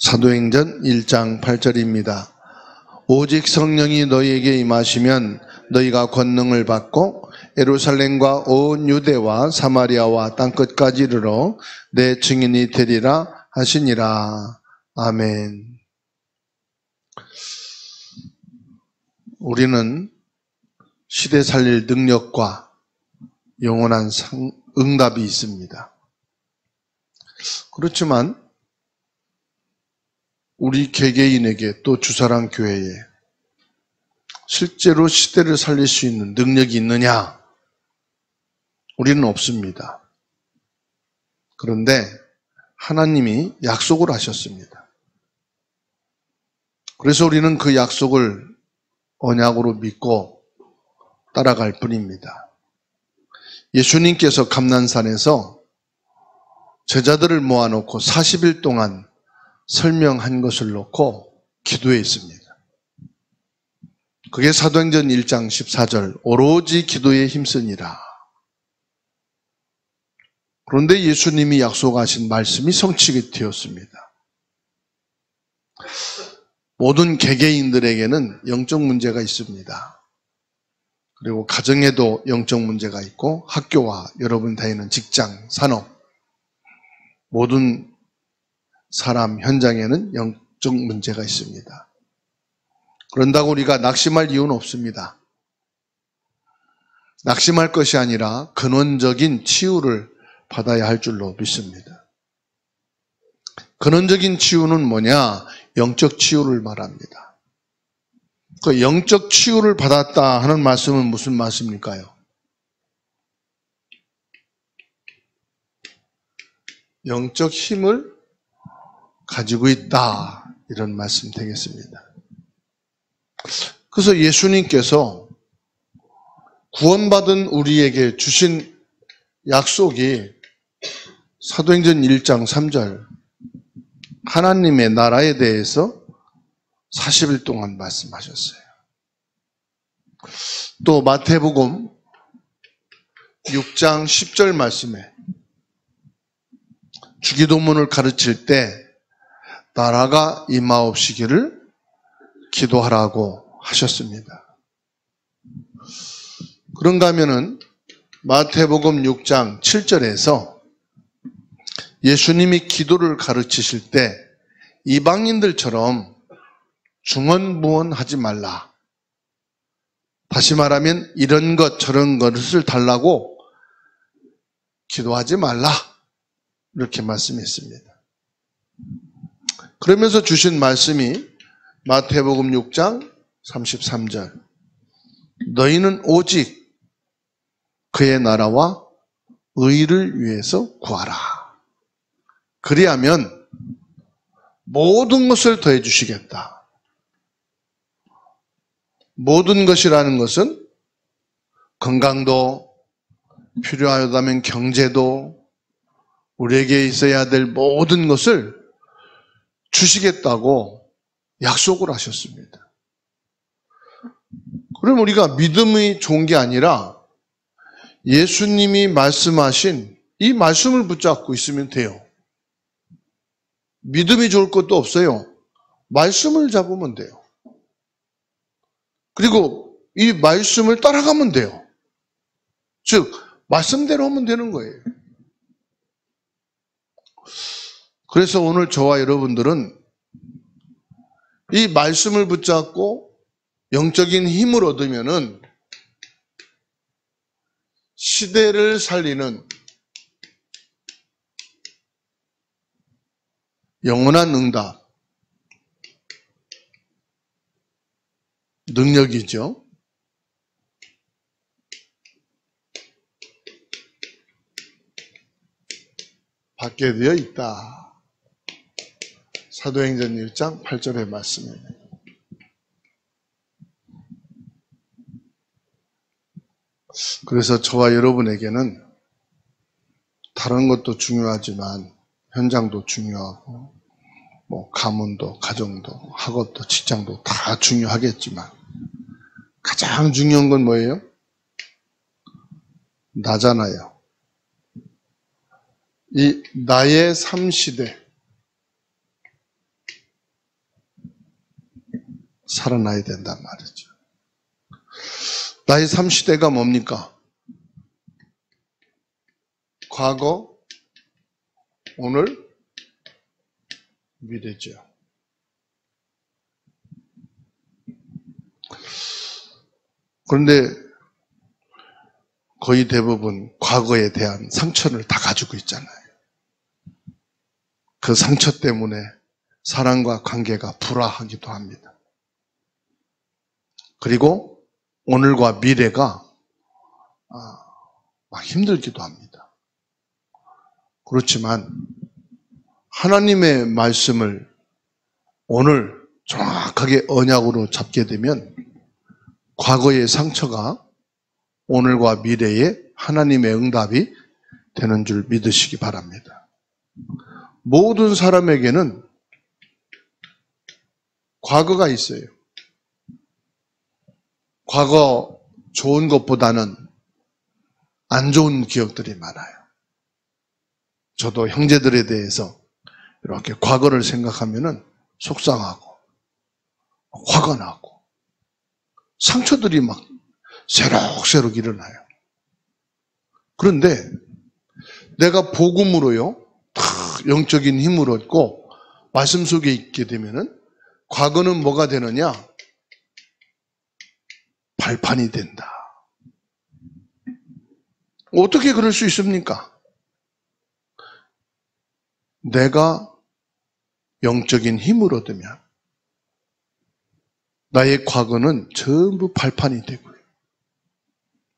사도행전 1장 8절입니다. 오직 성령이 너희에게 임하시면 너희가 권능을 받고 예루살렘과 온 유대와 사마리아와 땅끝까지 이르러 내 증인이 되리라 하시니라. 아멘. 우리는 시대 살릴 능력과 영원한 응답이 있습니다. 그렇지만 우리 개개인에게 또 주사랑 교회에 실제로 시대를 살릴 수 있는 능력이 있느냐? 우리는 없습니다. 그런데 하나님이 약속을 하셨습니다. 그래서 우리는 그 약속을 언약으로 믿고 따라갈 뿐입니다. 예수님께서 감난산에서 제자들을 모아놓고 40일 동안 설명한 것을 놓고 기도했습니다. 그게 사도행전 1장 14절 오로지 기도에 힘쓰니라. 그런데 예수님이 약속하신 말씀이 성취가 되었습니다. 모든 개개인들에게는 영적 문제가 있습니다. 그리고 가정에도 영적 문제가 있고 학교와 여러분 다니는 직장, 산업 모든 사람 현장에는 영적 문제가 있습니다. 그런다고 우리가 낙심할 이유는 없습니다. 낙심할 것이 아니라 근원적인 치유를 받아야 할 줄로 믿습니다. 근원적인 치유는 뭐냐? 영적 치유를 말합니다. 그 영적 치유를 받았다 하는 말씀은 무슨 말씀일까요? 영적 힘을 가지고 있다 이런 말씀 되겠습니다. 그래서 예수님께서 구원받은 우리에게 주신 약속이 사도행전 1장 3절 하나님의 나라에 대해서 40일 동안 말씀하셨어요. 또 마태복음 6장 10절 말씀에 주기도문을 가르칠 때 나라가 임하옵시기를 기도하라고 하셨습니다. 그런가 하면은 마태복음 6장 7절에서 예수님이 기도를 가르치실 때 이방인들처럼 중언부언하지 말라. 다시 말하면 이런 것 저런 것을 달라고 기도하지 말라. 이렇게 말씀했습니다. 그러면서 주신 말씀이 마태복음 6장 33절 너희는 오직 그의 나라와 의를 위해서 구하라. 그리하면 모든 것을 더해 주시겠다. 모든 것이라는 것은 건강도 필요하다면 경제도 우리에게 있어야 될 모든 것을 주시겠다고 약속을 하셨습니다. 그럼 우리가 믿음이 좋은 게 아니라 예수님이 말씀하신 이 말씀을 붙잡고 있으면 돼요. 믿음이 좋을 것도 없어요. 말씀을 잡으면 돼요. 그리고 이 말씀을 따라가면 돼요. 즉 말씀대로 하면 되는 거예요. 그래서 오늘 저와 여러분들은 이 말씀을 붙잡고 영적인 힘을 얻으면은 시대를 살리는 영원한 응답, 능력이죠. 받게 되어 있다. 사도행전 1장 8절의 말씀입니다. 그래서 저와 여러분에게는 다른 것도 중요하지만 현장도 중요하고 가문도 가정도 학업도 직장도 다 중요하겠지만 가장 중요한 건 뭐예요? 나잖아요. 이 나의 삶 시대 살아나야 된단 말이죠. 나의 3시대가 뭡니까? 과거, 오늘, 미래죠. 그런데 거의 대부분 과거에 대한 상처를 다 가지고 있잖아요. 그 상처 때문에 사람과 관계가 불화하기도 합니다. 그리고 오늘과 미래가 막 힘들기도 합니다. 그렇지만 하나님의 말씀을 오늘 정확하게 언약으로 잡게 되면 과거의 상처가 오늘과 미래에 하나님의 응답이 되는 줄 믿으시기 바랍니다. 모든 사람에게는 과거가 있어요. 과거 좋은 것보다는 안 좋은 기억들이 많아요. 저도 형제들에 대해서 이렇게 과거를 생각하면은 속상하고 화가 나고 상처들이 막 새록새록 일어나요. 그런데 내가 복음으로요, 영적인 힘을 얻고 말씀 속에 있게 되면은 과거는 뭐가 되느냐? 발판이 된다. 어떻게 그럴 수 있습니까? 내가 영적인 힘을 얻으면 나의 과거는 전부 발판이 되고요.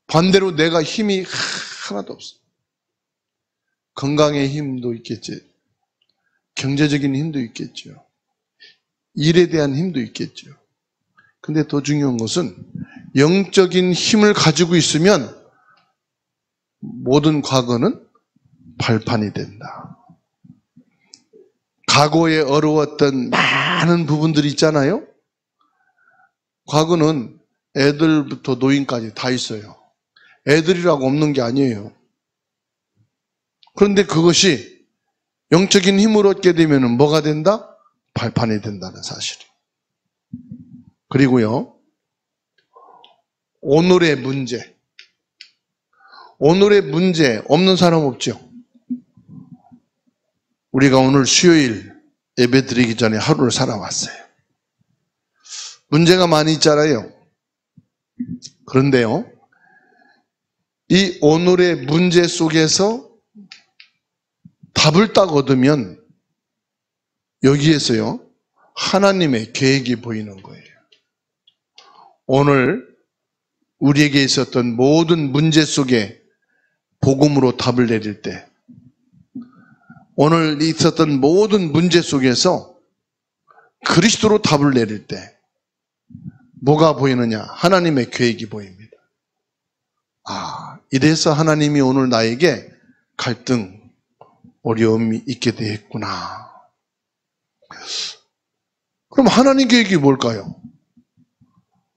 반대로 내가 힘이 하나도 없어. 건강의 힘도 있겠지. 경제적인 힘도 있겠죠. 일에 대한 힘도 있겠죠. 근데 더 중요한 것은 영적인 힘을 가지고 있으면 모든 과거는 발판이 된다. 과거에 어려웠던 많은 부분들이 있잖아요. 과거는 애들부터 노인까지 다 있어요. 애들이라고 없는 게 아니에요. 그런데 그것이 영적인 힘을 얻게 되면 뭐가 된다? 발판이 된다는 사실이에요. 그리고요, 오늘의 문제 없는 사람 없죠? 우리가 오늘 수요일 예배 드리기 전에 하루를 살아왔어요. 문제가 많이 있잖아요. 그런데요, 이 오늘의 문제 속에서 답을 딱 얻으면 여기에서요, 하나님의 계획이 보이는 거예요. 오늘 우리에게 있었던 모든 문제 속에 복음으로 답을 내릴 때, 오늘 있었던 모든 문제 속에서 그리스도로 답을 내릴 때 뭐가 보이느냐? 하나님의 계획이 보입니다. 이래서 하나님이 오늘 나에게 갈등, 어려움이 있게 되었구나. 그럼 하나님 계획이 뭘까요?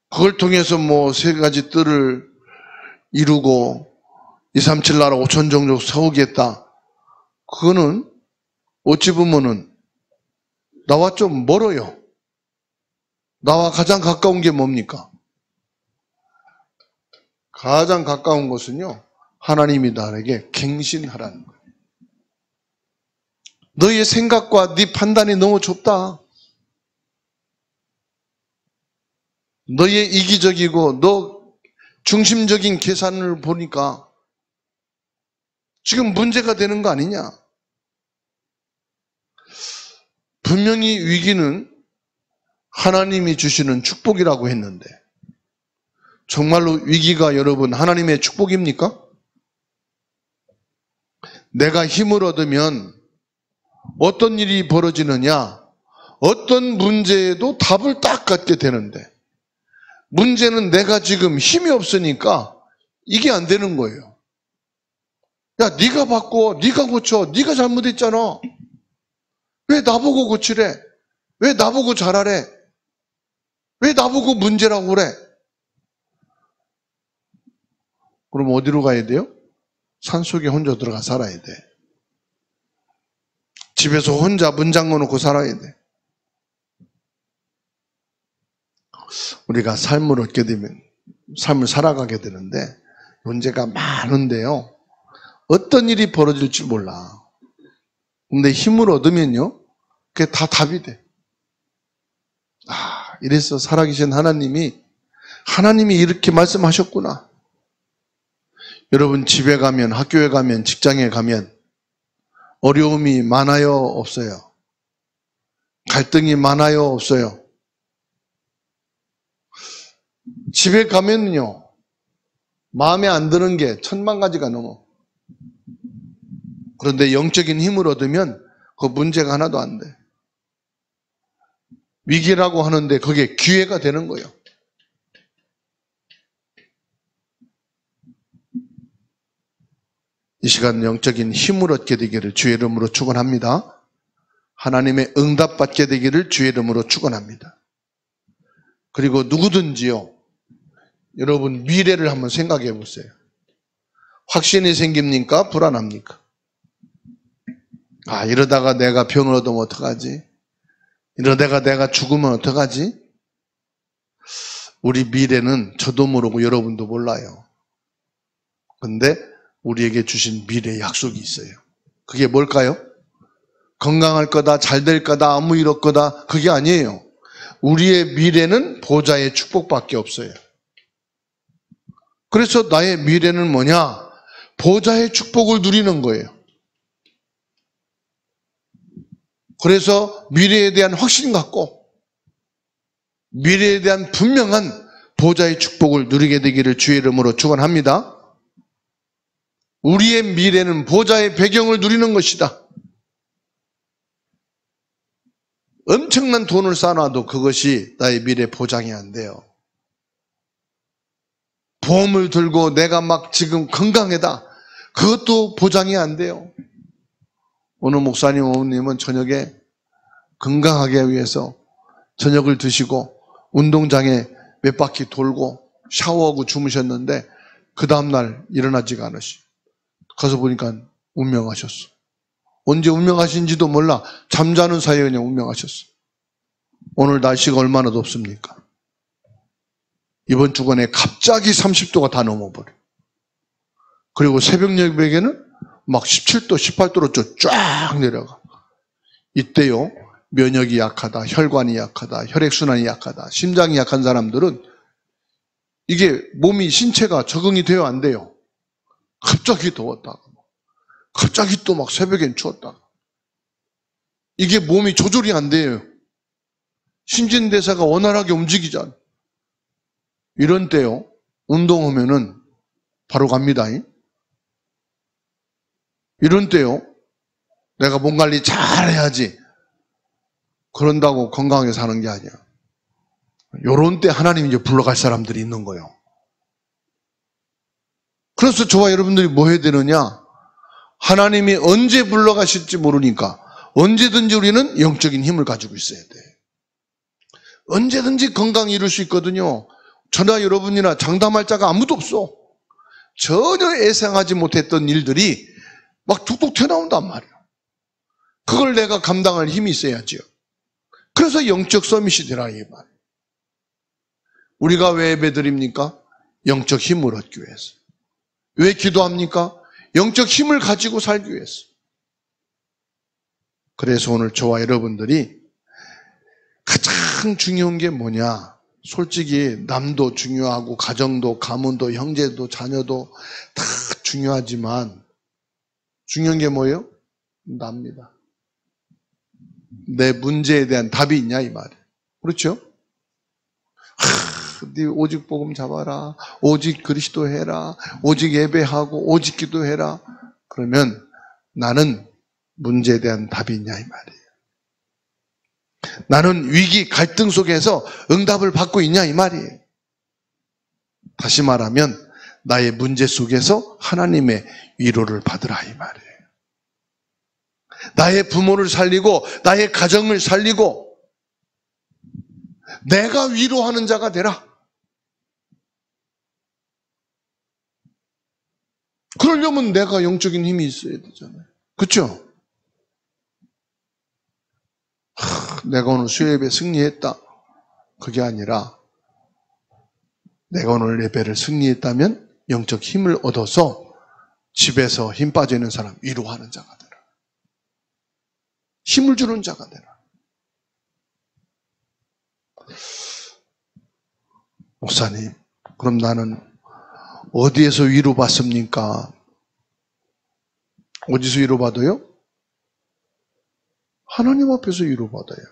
그걸 통해서 뭐 3가지 뜰을 이루고 237 나라 5천 종족 세우겠다. 그거는 어찌 보면은 나와 좀 멀어요. 나와 가장 가까운 게 뭡니까? 가장 가까운 것은요, 하나님이 나에게 갱신하라는 거예요. 너의 생각과 네 판단이 너무 좁다. 너의 이기적이고 너 중심적인 계산을 보니까 지금 문제가 되는 거 아니냐? 분명히 위기는 하나님이 주시는 축복이라고 했는데 정말로 위기가 여러분 하나님의 축복입니까? 내가 힘을 얻으면 어떤 일이 벌어지느냐? 어떤 문제에도 답을 딱 갖게 되는데 문제는 내가 지금 힘이 없으니까 이게 안 되는 거예요. 야, 네가 바꿔, 네가 고쳐, 네가 잘못했잖아. 왜 나보고 고치래? 왜 나보고 잘하래? 왜 나보고 문제라고 그래? 그럼 어디로 가야 돼요? 산속에 혼자 들어가 살아야 돼. 집에서 혼자 문 잠궈 놓고 살아야 돼. 우리가 삶을 얻게 되면, 삶을 살아가게 되는데 문제가 많은데요. 어떤 일이 벌어질지 몰라. 근데 힘을 얻으면요, 그게 다 답이 돼. 이래서 살아계신 하나님이 이렇게 말씀하셨구나. 여러분 집에 가면, 학교에 가면, 직장에 가면 어려움이 많아요, 없어요? 갈등이 많아요, 없어요? 집에 가면요, 마음에 안 드는 게 10,000가지가 넘어. 그런데 영적인 힘을 얻으면 그 문제가 하나도 안 돼. 위기라고 하는데 그게 기회가 되는 거예요. 이 시간 영적인 힘을 얻게 되기를 주의 이름으로 축원합니다. 하나님의 응답받게 되기를 주의 이름으로 축원합니다. 그리고 누구든지요, 여러분 미래를 한번 생각해 보세요. 확신이 생깁니까? 불안합니까? 이러다가 내가 병을 얻으면 어떡하지? 이러다가 내가 죽으면 어떡하지? 우리 미래는 저도 모르고 여러분도 몰라요. 근데 우리에게 주신 미래의 약속이 있어요. 그게 뭘까요? 건강할 거다, 잘 될 거다, 아무 일 없거다, 그게 아니에요. 우리의 미래는 보좌의 축복밖에 없어요. 그래서 나의 미래는 뭐냐? 보좌의 축복을 누리는 거예요. 그래서 미래에 대한 확신 갖고 미래에 대한 분명한 보좌의 축복을 누리게 되기를 주의 이름으로 축원합니다. 우리의 미래는 보좌의 배경을 누리는 것이다. 엄청난 돈을 쌓아놔도 그것이 나의 미래 보장이 안 돼요. 보험을 들고 내가 막 지금 건강하다, 그것도 보장이 안 돼요. 오늘 목사님, 어머님은 저녁에 건강하게 위해서 저녁을 드시고 운동장에 몇 바퀴 돌고 샤워하고 주무셨는데 그 다음날 일어나지가 않으시. 가서 보니까 운명하셨어. 언제 운명하신지도 몰라. 잠자는 사이에 그냥 운명하셨어. 오늘 날씨가 얼마나 덥습니까? 이번 주간에 갑자기 30도가 다 넘어버려. 그리고 새벽녘에는 막 17도, 18도로 쫙 내려가. 이때요, 면역이 약하다, 혈관이 약하다, 혈액순환이 약하다, 심장이 약한 사람들은 이게 몸이, 신체가 적응이 돼요, 안 돼요? 갑자기 더웠다가, 갑자기 또 막 새벽엔 추웠다가. 이게 몸이 조절이 안 돼요. 신진대사가 원활하게 움직이잖아. 이런 때요, 운동하면은 바로 갑니다. 이런 때요, 내가 몸 관리 잘 해야지. 그런다고 건강하게 사는 게 아니야. 요런 때 하나님이 이제 불러갈 사람들이 있는 거예요. 그래서 저와 여러분들이 뭐 해야 되느냐? 하나님이 언제 불러가실지 모르니까 언제든지 우리는 영적인 힘을 가지고 있어야 돼. 언제든지 건강 이룰 수 있거든요. 저나 여러분이나 장담할 자가 아무도 없어. 전혀 예상하지 못했던 일들이 막 툭툭 튀어나온단 말이에요. 그걸 내가 감당할 힘이 있어야죠. 그래서 영적 서밋이 되라, 이 말이에요. 우리가 왜 예배드립니까? 영적 힘을 얻기 위해서. 왜 기도합니까? 영적 힘을 가지고 살기 위해서. 그래서 오늘 저와 여러분들이 가장 중요한 게 뭐냐? 솔직히 남도 중요하고 가정도, 가문도, 형제도, 자녀도 다 중요하지만 중요한 게 뭐예요? 납니다. 내 문제에 대한 답이 있냐, 이 말이에요. 그렇죠? 네 오직 복음 잡아라, 오직 그리스도 해라, 오직 예배하고 오직 기도해라. 그러면 나는 문제에 대한 답이 있냐, 이 말이에요. 나는 위기, 갈등 속에서 응답을 받고 있냐, 이 말이에요. 다시 말하면 나의 문제 속에서 하나님의 위로를 받으라, 이 말이에요. 나의 부모를 살리고 나의 가정을 살리고 내가 위로하는 자가 되라. 그러려면 내가 영적인 힘이 있어야 되잖아요. 그렇죠? 내가 오늘 수요예배 승리했다. 그게 아니라 내가 오늘 예배를 승리했다면 영적 힘을 얻어서 집에서 힘 빠져있는 사람 위로하는 자가 되라. 힘을 주는 자가 되라. 목사님, 그럼 나는 어디에서 위로받습니까? 어디서 위로받아요? 하나님 앞에서 위로받아요.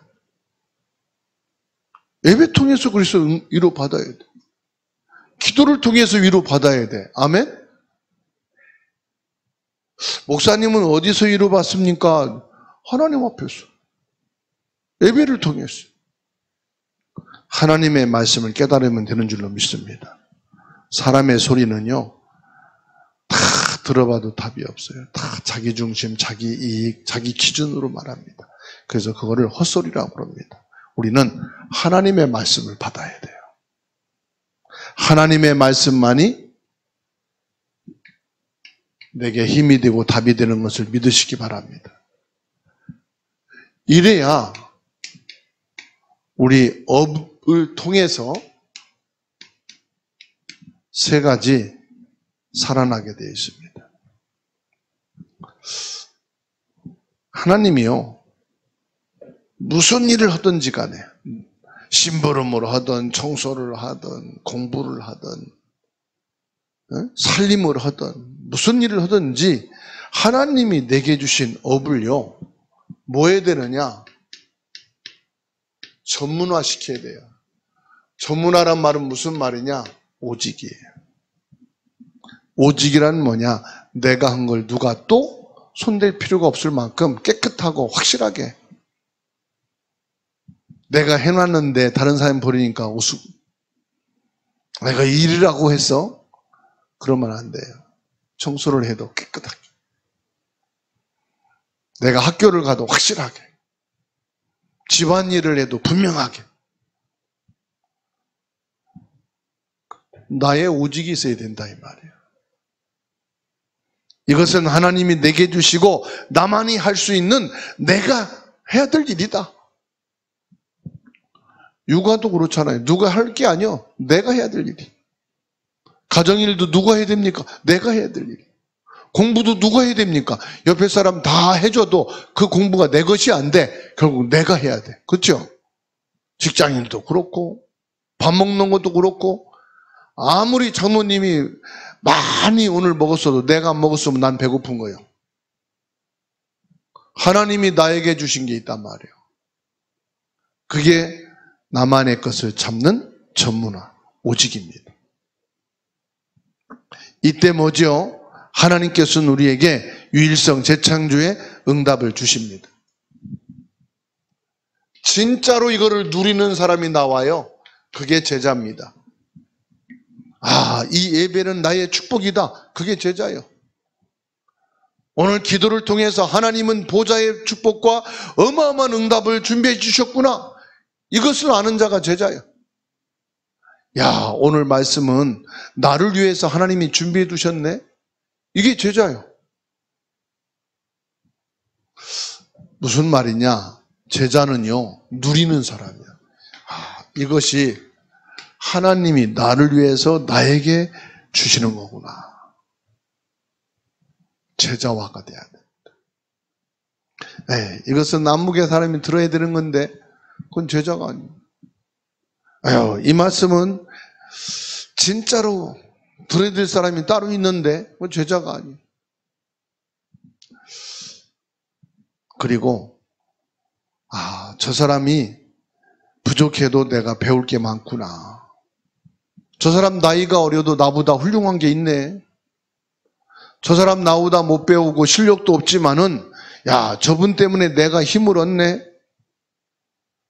예배 통해서 그래서 위로받아야 돼. 기도를 통해서 위로받아야 돼. 아멘? 목사님은 어디서 위로받습니까? 하나님 앞에서. 예배를 통해서. 하나님의 말씀을 깨달으면 되는 줄로 믿습니다. 사람의 소리는요, 다 들어봐도 답이 없어요. 다 자기 중심, 자기 이익, 자기 기준으로 말합니다. 그래서 그거를 헛소리라고 부릅니다. 우리는 하나님의 말씀을 받아야 돼요. 하나님의 말씀만이 내게 힘이 되고 답이 되는 것을 믿으시기 바랍니다. 이래야 우리 업을 통해서 세 가지 살아나게 되어 있습니다. 하나님이요, 무슨 일을 하든지 간에 심부름을 하든 청소를 하든 공부를 하든 살림을 하든 무슨 일을 하든지 하나님이 내게 주신 업을요, 뭐 해야 되느냐? 전문화시켜야 돼요. 전문화란 말은 무슨 말이냐? 오직이에요. 오직이란 뭐냐? 내가 한 걸 누가 또 손댈 필요가 없을 만큼 깨끗하고 확실하게. 내가 해놨는데 다른 사람 버리니까 우습. 내가 일이라고 해서 그러면 안 돼요. 청소를 해도 깨끗하게. 내가 학교를 가도 확실하게. 집안일을 해도 분명하게. 나의 오직이 있어야 된다 이 말이에요. 이것은 하나님이 내게 주시고 나만이 할 수 있는 내가 해야 될 일이다. 육아도 그렇잖아요. 누가 할 게 아니요. 내가 해야 될 일이. 가정일도 누가 해야 됩니까? 내가 해야 될 일이. 공부도 누가 해야 됩니까? 옆에 사람 다 해줘도 그 공부가 내 것이 안 돼. 결국 내가 해야 돼. 그렇죠? 직장일도 그렇고 밥 먹는 것도 그렇고 아무리 장모님이 많이 오늘 먹었어도 내가 안 먹었으면 난 배고픈 거예요. 하나님이 나에게 주신 게 있단 말이에요. 그게 나만의 것을 잡는 전문화, 오직입니다. 이때 뭐죠? 하나님께서는 우리에게 유일성 재창조의 응답을 주십니다. 진짜로 이거를 누리는 사람이 나와요. 그게 제자입니다. 아, 이 예배는 나의 축복이다. 그게 제자예요. 오늘 기도를 통해서 하나님은 보좌의 축복과 어마어마한 응답을 준비해 주셨구나. 이것을 아는 자가 제자예요. 야, 오늘 말씀은 나를 위해서 하나님이 준비해 두셨네. 이게 제자예요. 무슨 말이냐? 제자는요, 누리는 사람이야. 아, 이것이 하나님이 나를 위해서 나에게 주시는 거구나. 제자화가 돼야 된다. 네, 이것은 남북의 사람이 들어야 되는 건데 그건 제자가 아니에요. 아유, 이 말씀은 진짜로 들어야 될 사람이 따로 있는데 그건 제자가 아니에요. 그리고 저 사람이 부족해도 내가 배울 게 많구나. 저 사람 나이가 어려도 나보다 훌륭한 게 있네. 저 사람 나보다 못 배우고 실력도 없지만은 야, 저분 때문에 내가 힘을 얻네.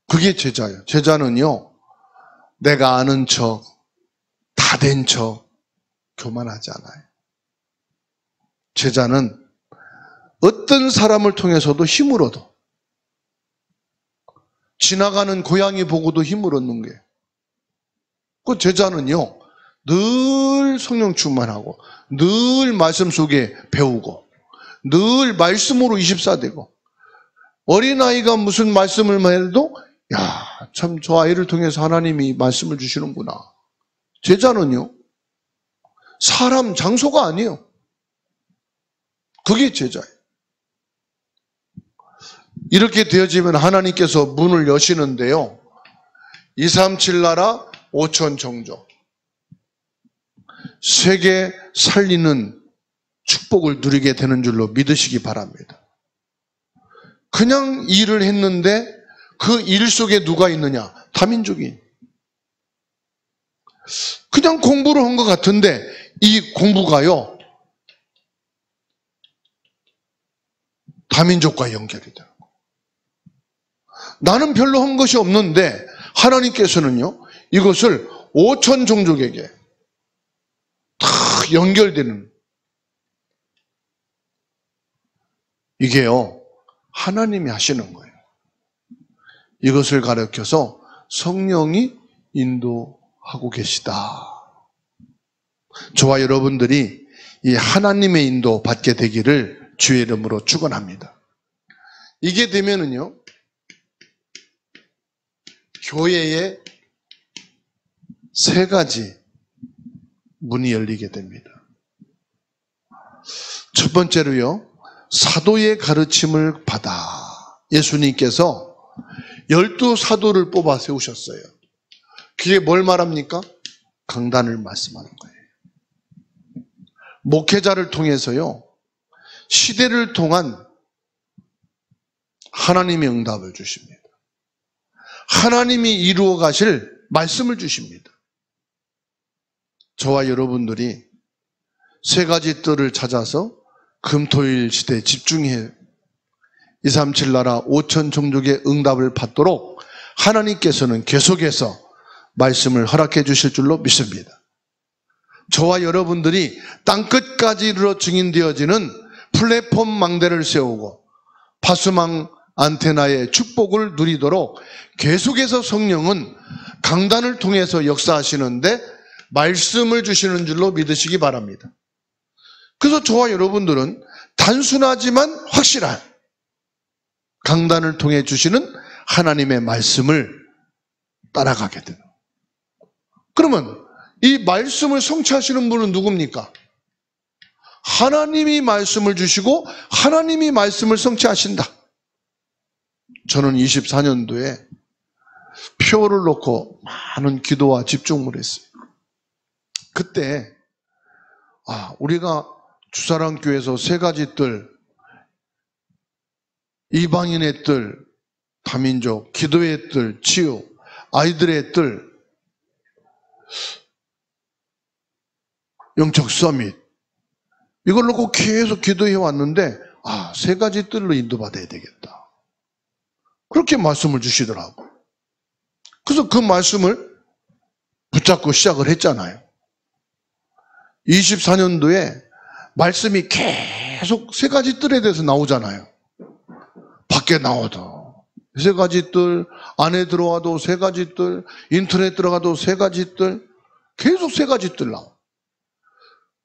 그게 제자예요. 제자는요, 내가 아는 척, 다 된 척 교만하지 않아요. 제자는 어떤 사람을 통해서도 힘을 얻어. 지나가는 고양이 보고도 힘을 얻는 거예요. 그 제자는요, 늘 성령 충만하고 늘 말씀 속에 배우고 늘 말씀으로 24되고 어린아이가 무슨 말씀을 해도 야, 참 저 아이를 통해서 하나님이 말씀을 주시는구나. 제자는요, 사람, 장소가 아니에요. 그게 제자예요. 이렇게 되어지면 하나님께서 문을 여시는데요. 237 나라 5천 종족. 세계 살리는 축복을 누리게 되는 줄로 믿으시기 바랍니다. 그냥 일을 했는데 그 일 속에 누가 있느냐? 다민족이. 그냥 공부를 한 것 같은데 이 공부가요, 다민족과 연결이 돼요. 나는 별로 한 것이 없는데 하나님께서는요, 이것을 5천 종족에게 다 연결되는, 이게요, 하나님이 하시는 거예요. 이것을 가르쳐서 성령이 인도하고 계시다. 저와 여러분들이 이 하나님의 인도 받게 되기를 주의 이름으로 축원합니다. 이게 되면은요, 교회에 세 가지 문이 열리게 됩니다. 첫 번째로요, 사도의 가르침을 받아. 예수님께서 12사도를 뽑아 세우셨어요. 그게 뭘 말합니까? 강단을 말씀하는 거예요. 목회자를 통해서요, 시대를 통한 하나님의 응답을 주십니다. 하나님이 이루어 가실 말씀을 주십니다. 저와 여러분들이 세 가지 뜰을 찾아서 금토일 시대에 집중해 237 나라 5천 종족의 응답을 받도록 하나님께서는 계속해서 말씀을 허락해 주실 줄로 믿습니다. 저와 여러분들이 땅끝까지 이르러 증인되어지는 플랫폼 망대를 세우고 파수망 안테나의 축복을 누리도록 계속해서 성령은 강단을 통해서 역사하시는데 말씀을 주시는 줄로 믿으시기 바랍니다. 그래서 저와 여러분들은 단순하지만 확실한 강단을 통해 주시는 하나님의 말씀을 따라가게 되는. 그러면 이 말씀을 성취하시는 분은 누굽니까? 하나님이 말씀을 주시고 하나님이 말씀을 성취하신다. 저는 24년도에 표를 놓고 많은 기도와 집중을 했어요. 그때 우리가 주사랑교회에서 세 가지 뜰, 이방인의 뜰, 다민족, 기도의 뜰, 치유, 아이들의 뜰, 영적 서밋, 이걸 놓고 계속 기도해 왔는데 세 가지 뜰로 인도받아야 되겠다. 그렇게 말씀을 주시더라고. 그래서 그 말씀을 붙잡고 시작을 했잖아요. 24년도에 말씀이 계속 세 가지 뜰에 대해서 나오잖아요. 밖에 나와도 세 가지 뜰, 안에 들어와도 세 가지 뜰, 인터넷 들어가도 세 가지 뜰, 계속 세 가지 뜰 나와.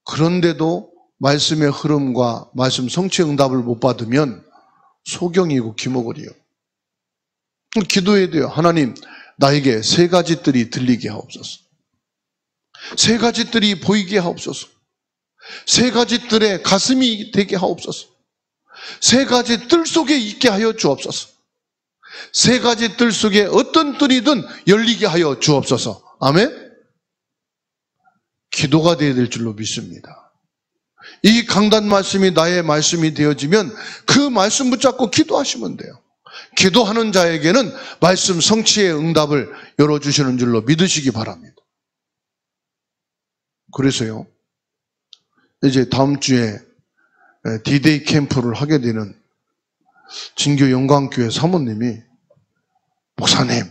그런데도 말씀의 흐름과 말씀 성취 응답을 못 받으면 소경이고 기모거리요. 기도해야 돼요. 하나님, 나에게 세 가지 뜰이 들리게 하옵소서. 세 가지 뜰이 보이게 하옵소서. 세 가지 뜰에 가슴이 되게 하옵소서. 세 가지 뜰 속에 있게 하여 주옵소서. 세 가지 뜰 속에 어떤 뜰이든 열리게 하여 주옵소서. 아멘? 기도가 되어야 될 줄로 믿습니다. 이 강단 말씀이 나의 말씀이 되어지면 그 말씀 붙잡고 기도하시면 돼요. 기도하는 자에게는 말씀 성취의 응답을 열어주시는 줄로 믿으시기 바랍니다. 그래서요, 이제 다음 주에 D-Day 캠프를 하게 되는 진교 영광교회 사모님이, 목사님,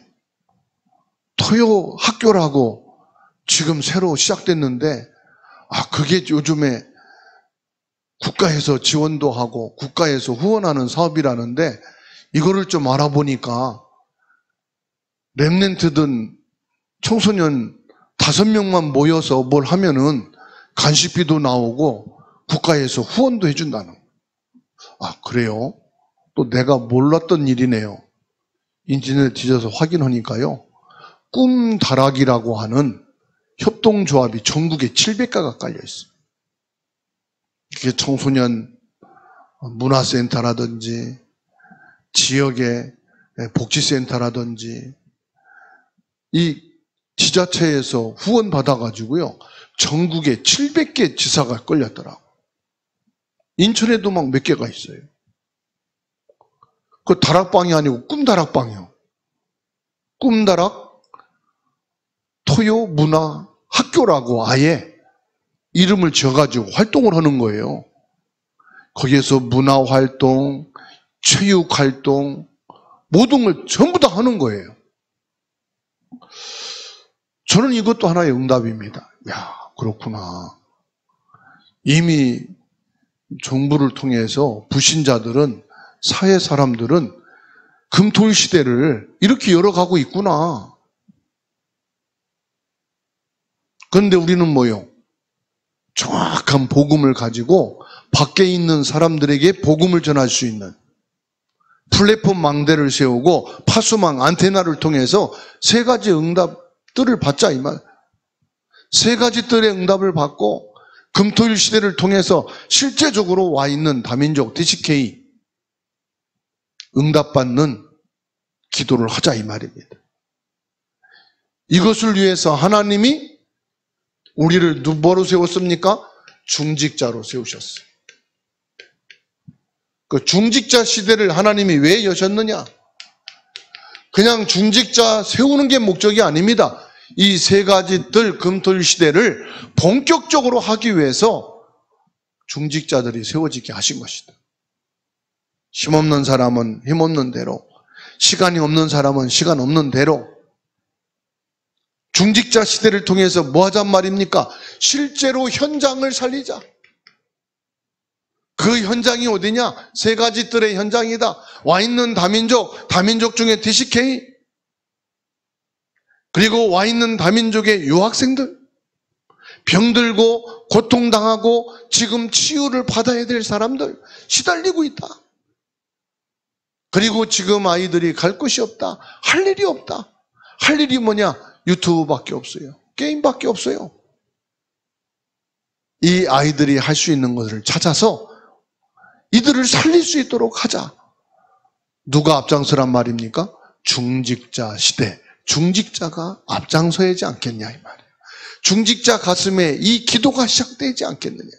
토요 학교라고 지금 새로 시작됐는데 그게 요즘에 국가에서 지원도 하고 국가에서 후원하는 사업이라는데 이거를 좀 알아보니까 렘넌트든 청소년 5명만 모여서 뭘 하면은 간식비도 나오고 국가에서 후원도 해준다는. 그래요? 또 내가 몰랐던 일이네요. 인터넷 뒤져서 확인하니까요, 꿈다락이라고 하는 협동조합이 전국에 700가가 깔려 있어요. 그게 청소년 문화센터라든지 지역의 복지센터라든지 이 지자체에서 후원 받아가지고요 전국에 700개 지사가 끌렸더라고. 인천에도 막 몇 개가 있어요. 그 다락방이 아니고 꿈다락방이요. 꿈다락 토요문화학교라고 아예 이름을 지어가지고 활동을 하는 거예요. 거기에서 문화활동, 체육활동 모든 걸 전부 다 하는 거예요. 저는 이것도 하나의 응답입니다. 야, 그렇구나. 이미 정부를 통해서 불신자들은, 사회 사람들은 금토일 시대를 이렇게 열어가고 있구나. 그런데 우리는 뭐요? 정확한 복음을 가지고 밖에 있는 사람들에게 복음을 전할 수 있는 플랫폼 망대를 세우고 파수망 안테나를 통해서 세 가지 응답들을 받자 이 말. 세 가지 뜰의 응답을 받고 금토일 시대를 통해서 실제적으로 와 있는 다민족 DCK 응답받는 기도를 하자 이 말입니다. 이것을 위해서 하나님이 우리를 누구로 세웠습니까? 중직자로 세우셨어요. 그 중직자 시대를 하나님이 왜 여셨느냐? 그냥 중직자 세우는 게 목적이 아닙니다. 이 세 가지 뜰 금토일 시대를 본격적으로 하기 위해서 중직자들이 세워지게 하신 것이다. 힘없는 사람은 힘없는 대로, 시간이 없는 사람은 시간 없는 대로 중직자 시대를 통해서 뭐 하잔 말입니까? 실제로 현장을 살리자. 그 현장이 어디냐? 세 가지 뜰의 현장이다. 와 있는 다민족 중에 DCK, 그리고 와 있는 다민족의 유학생들, 병들고 고통당하고 지금 치유를 받아야 될 사람들 시달리고 있다. 그리고 지금 아이들이 갈 곳이 없다. 할 일이 없다. 할 일이 뭐냐? 유튜브밖에 없어요. 게임밖에 없어요. 이 아이들이 할 수 있는 것을 찾아서 이들을 살릴 수 있도록 하자. 누가 앞장서란 말입니까? 중직자 시대. 중직자가 앞장서야지 않겠냐 이 말이에요. 중직자 가슴에 이 기도가 시작되지 않겠느냐.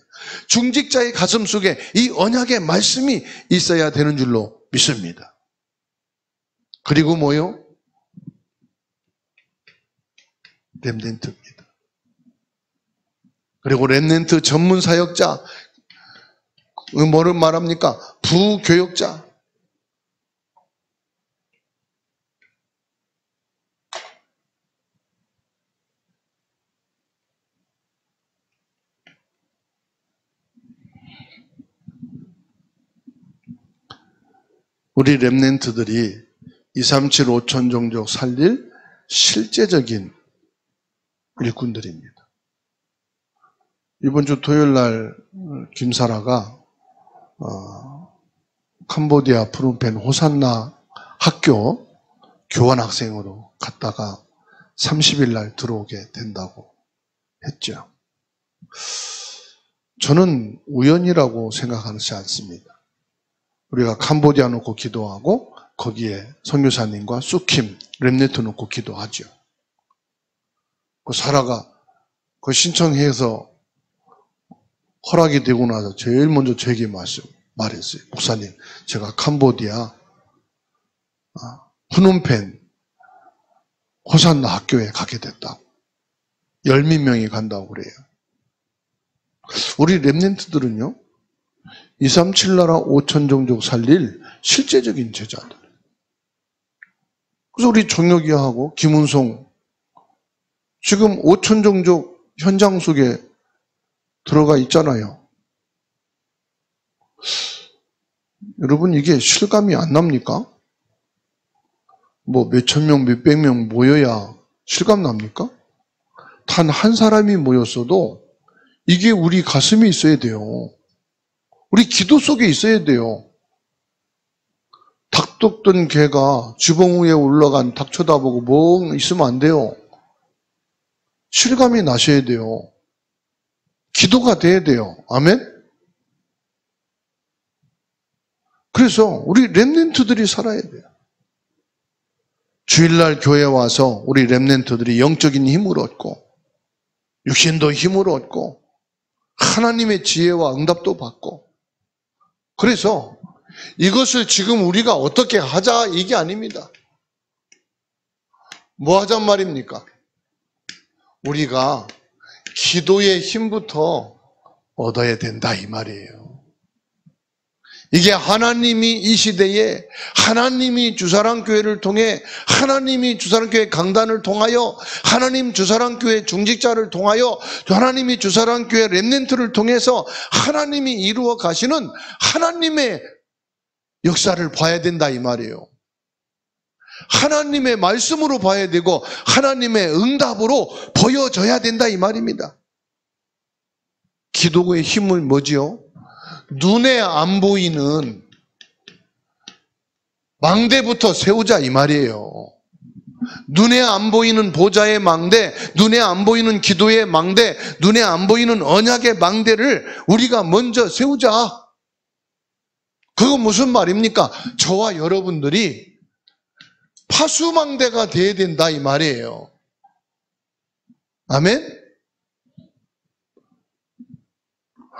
중직자의 가슴 속에 이 언약의 말씀이 있어야 되는 줄로 믿습니다. 그리고 뭐요? 렘넌트입니다. 그리고 렘넌트 전문 사역자, 뭐를 말합니까? 부교역자. 우리 렘넌트들이 237 5천 종족 살릴 실제적인 일꾼들입니다. 이번 주 토요일 날 김사라가 캄보디아 프놈펜 호산나 학교 교환학생으로 갔다가 30일 날 들어오게 된다고 했죠. 저는 우연이라고 생각하지 않습니다. 우리가 캄보디아 놓고 기도하고 거기에 선교사님과 쑥킴, 렘넌트 놓고 기도하죠. 그 사라가 그 신청해서 허락이 되고 나서 제일 먼저 저에게 말했어요. 목사님, 제가 캄보디아 프놈펜 호산나 학교에 가게 됐다고. 10몇 명이 간다고 그래요. 우리 렘넌트들은요, 237 나라 5천 종족 살릴 실제적인 제자들. 그래서 우리 정혁이하고 김은송 지금 5천 종족 현장 속에 들어가 있잖아요. 여러분 이게 실감이 안 납니까? 뭐 몇천 명, 몇백 명 모여야 실감 납니까? 단 한 사람이 모였어도 이게 우리 가슴에 있어야 돼요. 우리 기도 속에 있어야 돼요. 닭 쫓던 개가 지붕 위에 올라간 닭 쳐다보고 뭐 있으면 안 돼요. 실감이 나셔야 돼요. 기도가 돼야 돼요. 아멘? 그래서 우리 렘넌트들이 살아야 돼요. 주일날 교회 와서 우리 렘넌트들이 영적인 힘을 얻고 육신도 힘을 얻고 하나님의 지혜와 응답도 받고, 그래서 이것을 지금 우리가 어떻게 하자 이게 아닙니다. 뭐 하잔 말입니까? 우리가 기도의 힘부터 얻어야 된다 이 말이에요. 이게 하나님이 이 시대에 하나님이 주사랑교회를 통해, 하나님이 주사랑교회 강단을 통하여, 하나님 주사랑교회 중직자를 통하여, 하나님이 주사랑교회 렘넌트를 통해서 하나님이 이루어 가시는 하나님의 역사를 봐야 된다 이 말이에요. 하나님의 말씀으로 봐야 되고 하나님의 응답으로 보여져야 된다 이 말입니다. 기도의 힘은 뭐지요? 눈에 안 보이는 망대부터 세우자 이 말이에요. 눈에 안 보이는 보좌의 망대, 눈에 안 보이는 기도의 망대, 눈에 안 보이는 언약의 망대를 우리가 먼저 세우자. 그건 무슨 말입니까? 저와 여러분들이 파수망대가 돼야 된다 이 말이에요. 아멘?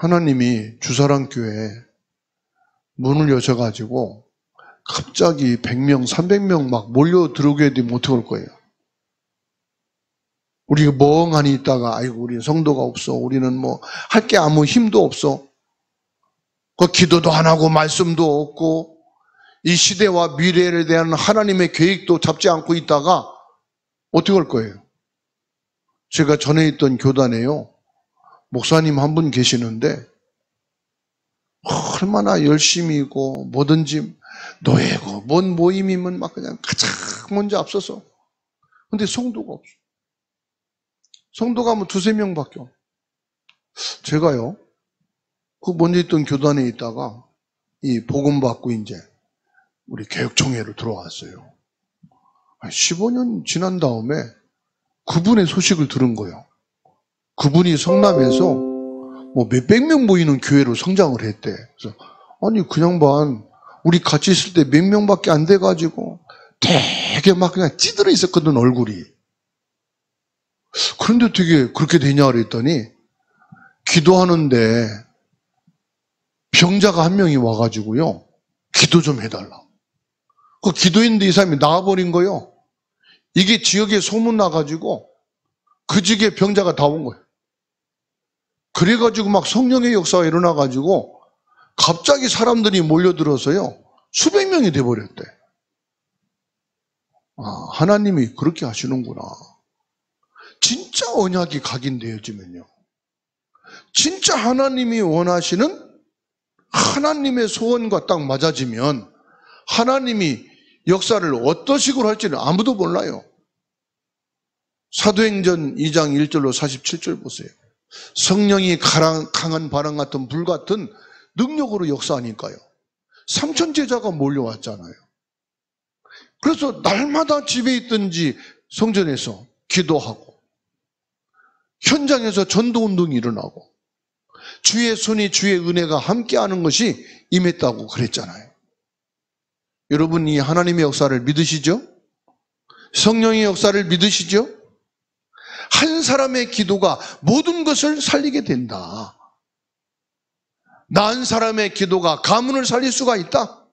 하나님이 주사랑교회 문을 여셔가지고 갑자기 100명, 300명 막 몰려 들어오게 되면 어떡할 거예요? 우리가 멍하니 있다가 아이고 우리 성도가 없어, 우리는 뭐 할 게 아무 힘도 없어, 그 기도도 안 하고 말씀도 없고 이 시대와 미래에 대한 하나님의 계획도 잡지 않고 있다가 어떻게 할 거예요? 제가 전에 있던 교단에요, 목사님 한 분 계시는데 얼마나 열심히고 뭐든지 노예고 뭔 모임이면 막 그냥 가장 먼저 앞서서, 근데 성도가 없어. 성도가 뭐 2-3명밖에 없어. 제가요 그 먼저 있던 교단에 있다가 이 복음 받고 이제 우리 개혁총회로 들어왔어요. 15년 지난 다음에 그분의 소식을 들은 거예요. 그분이 성남에서 뭐 몇백 명 모이는 교회로 성장을 했대. 그래서 아니 그 양반 우리 같이 있을 때 몇 명밖에 안 돼가지고 되게 막 그냥 찌들어 있었거든 얼굴이. 그런데 어떻게 그렇게 되냐 그랬더니 기도하는데 병자가 한 명이 와가지고요 기도 좀 해달라. 그 기도했는데 이 사람이 나와버린 거예요. 이게 지역에 소문 나가지고 그 지역에 병자가 다 온 거예요. 그래가지고 막 성령의 역사가 일어나가지고 갑자기 사람들이 몰려들어서요 수백 명이 돼버렸대. 아, 하나님이 그렇게 하시는구나. 진짜 언약이 각인되어지면요, 진짜 하나님이 원하시는 하나님의 소원과 딱 맞아지면 하나님이 역사를 어떤 식으로 할지는 아무도 몰라요. 사도행전 2장 1절로 47절 보세요. 성령이 강한 바람 같은 불 같은 능력으로 역사하니까요 3천 제자가 몰려왔잖아요. 그래서 날마다 집에 있든지 성전에서 기도하고 현장에서 전도운동이 일어나고 주의 손이 주의 은혜가 함께하는 것이 임했다고 그랬잖아요. 여러분 이 하나님의 역사를 믿으시죠? 성령의 역사를 믿으시죠? 한 사람의 기도가 모든 것을 살리게 된다. 난 사람의 기도가 가문을 살릴 수가 있다.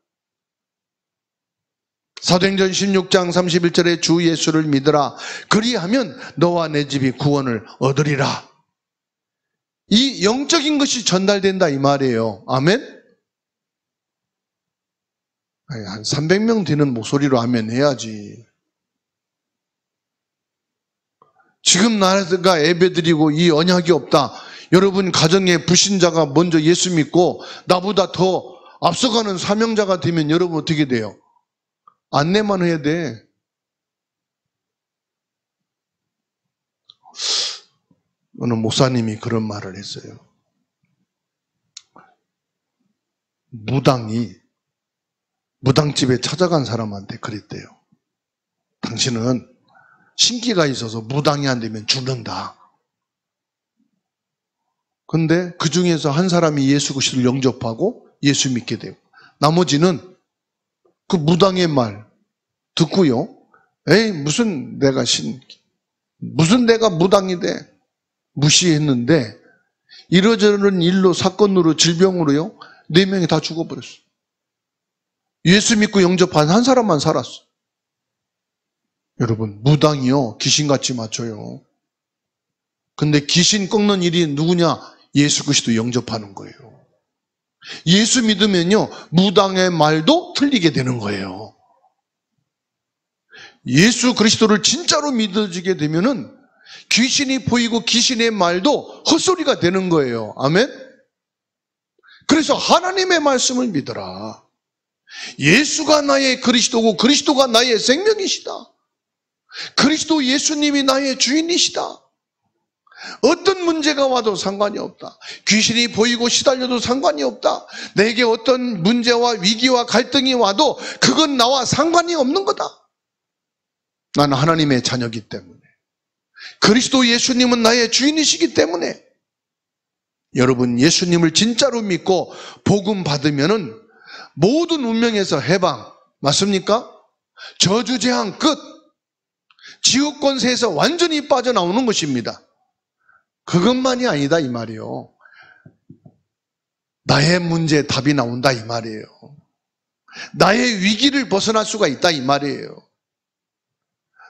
사도행전 16장 31절에 주 예수를 믿으라. 그리하면 너와 내 집이 구원을 얻으리라. 이 영적인 것이 전달된다 이 말이에요. 아멘? 한 300명 되는 목소리로 아멘 해야지. 지금 나가 예배드리고 이 언약이 없다. 여러분 가정에 불신자가 먼저 예수 믿고 나보다 더 앞서가는 사명자가 되면 여러분 어떻게 돼요? 안내만 해야 돼. 어느 목사님이 그런 말을 했어요. 무당집에 찾아간 사람한테 그랬대요. 당신은 신기가 있어서 무당이 안 되면 죽는다. 근데 그 중에서 한 사람이 예수 그리스도를 영접하고 예수 믿게 되고, 나머지는 그 무당의 말 듣고요, 에이 무슨 내가 무당이 돼, 무시했는데 이러저런 일로, 사건으로, 질병으로요 4명이 다 죽어버렸어. 예수 믿고 영접한 한 사람만 살았어. 여러분, 무당이요 귀신같이 맞춰요. 근데 귀신 꺾는 일이 누구냐? 예수 그리스도 영접하는 거예요. 예수 믿으면요 무당의 말도 틀리게 되는 거예요. 예수 그리스도를 진짜로 믿어지게 되면은 귀신이 보이고 귀신의 말도 헛소리가 되는 거예요. 아멘? 그래서 하나님의 말씀을 믿어라. 예수가 나의 그리스도고 그리스도가 나의 생명이시다. 그리스도 예수님이 나의 주인이시다. 어떤 문제가 와도 상관이 없다. 귀신이 보이고 시달려도 상관이 없다. 내게 어떤 문제와 위기와 갈등이 와도 그건 나와 상관이 없는 거다. 나는 하나님의 자녀이기 때문에, 그리스도 예수님은 나의 주인이시기 때문에, 여러분 예수님을 진짜로 믿고 복음 받으면은 모든 운명에서 해방, 맞습니까? 저주 재앙 끝, 지옥 권세에서 완전히 빠져나오는 것입니다. 그것만이 아니다 이 말이에요. 나의 문제에 답이 나온다 이 말이에요. 나의 위기를 벗어날 수가 있다 이 말이에요.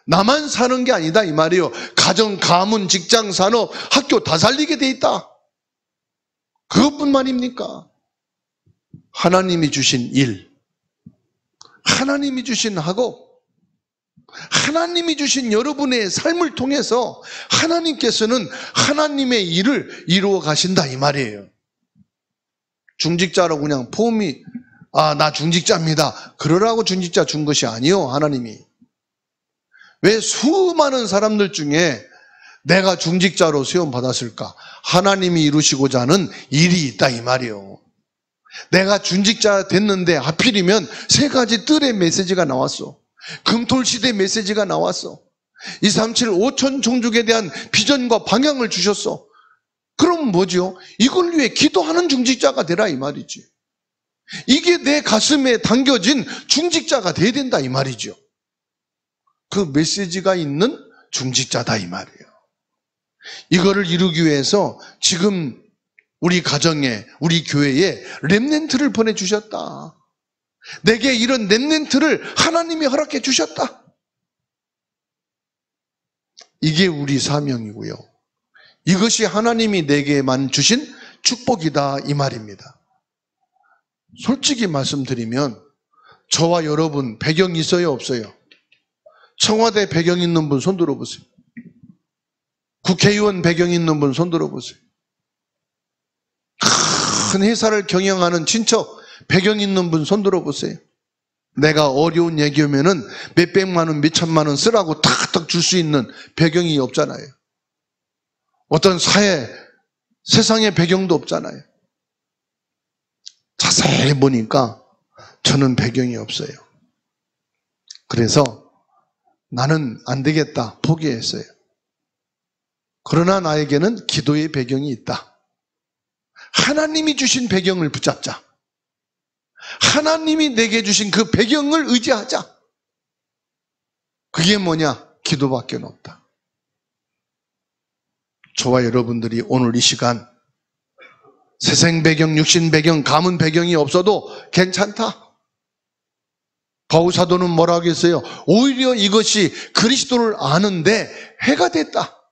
나만 사는 게 아니다 이 말이에요. 가정, 가문, 직장, 산업, 학교 다 살리게 돼 있다. 그것뿐만입니까? 하나님이 주신 일, 하나님이 주신 학업, 하나님이 주신 여러분의 삶을 통해서 하나님께서는 하나님의 일을 이루어 가신다 이 말이에요. 중직자로 그냥 폼이 나 중직자입니다 그러라고 중직자 준 것이 아니요. 하나님이 왜 수많은 사람들 중에 내가 중직자로 수험 받았을까? 하나님이 이루시고자 하는 일이 있다 이 말이에요. 내가 중직자 됐는데 하필이면 3가지 뜰의 메시지가 나왔어. 금톨시대 메시지가 나왔어. 237 5천 종족에 대한 비전과 방향을 주셨어. 그럼 뭐죠? 이걸 위해 기도하는 중직자가 되라 이 말이지. 이게 내 가슴에 담겨진 중직자가 돼야 된다 이 말이죠. 그 메시지가 있는 중직자다 이 말이에요. 이거를 이루기 위해서 지금 우리 가정에, 우리 교회에 렘넌트를 보내주셨다. 내게 이런 렘넌트를 하나님이 허락해 주셨다. 이게 우리 사명이고요. 이것이 하나님이 내게만 주신 축복이다 이 말입니다. 솔직히 말씀드리면 저와 여러분 배경 있어요 없어요? 청와대 배경 있는 분 손 들어보세요. 국회의원 배경 있는 분 손 들어보세요. 큰 회사를 경영하는 친척 배경 있는 분 손 들어보세요. 내가 어려운 얘기하면은 몇백만 원, 몇천만 원 쓰라고 탁탁 줄 수 있는 배경이 없잖아요. 어떤 세상의 배경도 없잖아요. 자세히 보니까 저는 배경이 없어요. 그래서 나는 안 되겠다 포기했어요. 그러나 나에게는 기도의 배경이 있다. 하나님이 주신 배경을 붙잡자. 하나님이 내게 주신 그 배경을 의지하자. 그게 뭐냐? 기도밖에 없다. 저와 여러분들이 오늘 이 시간 세생 배경, 육신 배경, 가문 배경이 없어도 괜찮다. 바울사도는 뭐라고 했어요? 오히려 이것이 그리스도를 아는데 해가 됐다.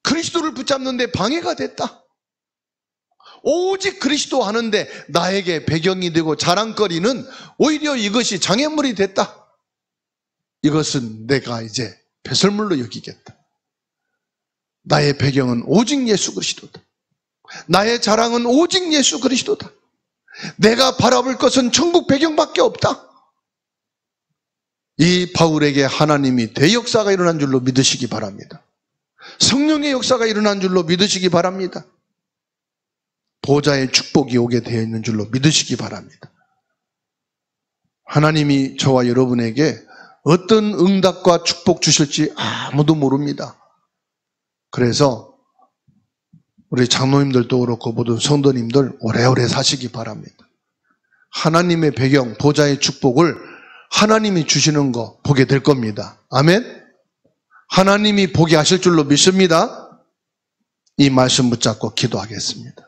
그리스도를 붙잡는데 방해가 됐다. 오직 그리스도 아는데 나에게 배경이 되고 자랑거리는 오히려 이것이 장애물이 됐다. 이것은 내가 이제 배설물로 여기겠다. 나의 배경은 오직 예수 그리스도다. 나의 자랑은 오직 예수 그리스도다. 내가 바라볼 것은 천국 배경밖에 없다. 이 바울에게 하나님이 대역사가 일어난 줄로 믿으시기 바랍니다. 성령의 역사가 일어난 줄로 믿으시기 바랍니다. 보좌의 축복이 오게 되어 있는 줄로 믿으시기 바랍니다. 하나님이 저와 여러분에게 어떤 응답과 축복 주실지 아무도 모릅니다. 그래서 우리 장로님들도 그렇고 모든 성도님들 오래오래 사시기 바랍니다. 하나님의 배경, 보좌의 축복을 하나님이 주시는 거 보게 될 겁니다. 아멘? 하나님이 보게 하실 줄로 믿습니다. 이 말씀 붙잡고 기도하겠습니다.